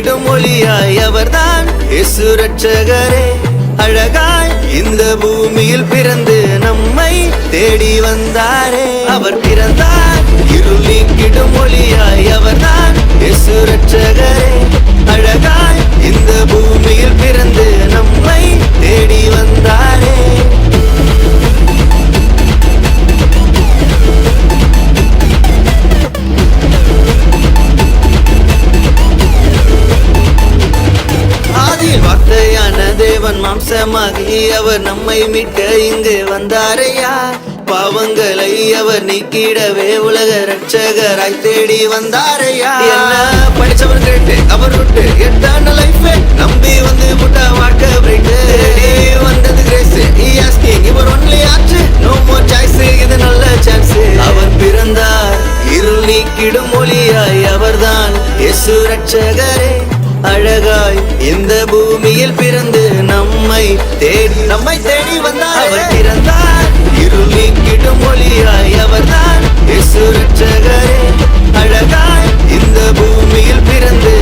நீக்கிடும் ஒளியாய் அவர்தான் இயேசு ரட்சகரே. அழகாய் இந்த பூமியில் பிறந்து நம்மை தேடி வந்தாரே. அவர் பிறந்தார் இருள் நீக்கிடும் ஒளியாய் அவர்தான் இயேசு ரட்சகரே. அழகாய் இந்த பூமியில் பிறந்து நம்மை தேடி வந்தாரே. ஆதியில் வார்த்தையான தேவன் மாம்சமாகி அவர் நம்மை மீட்க இங்கு வந்தாரையா. பாவங்களை அவர் நீக்கிடவே உலக ரட்சகராய் தேடி வந்தாரையா. என்ன படிச்சவர் கேட்டு அவர் விட்டு எட்டான லைஃப் நம்பி வந்து புட்டா வாழ்க்கை பிரைட் வந்தது கிரேஸ். இவர் ஒன்லி ஆச்சு நோ மோர் சாய்ஸ், இது நல்ல சான்ஸ். அவர் பிறந்தார் இருள் நீக்கிடும் ஒளியாய் அவர்தான் இயேசு ரட்சகரே. அழகாய் இந்த பூமியில் பிறந்து நம்மை தேடி வந்தார். அவர் பிறந்தார் இருள் நீக்கிடும் ஒளியாய் அவர்தான் இயேசு ரட்சகரே. அழகாய் இந்த பூமியில் பிறந்து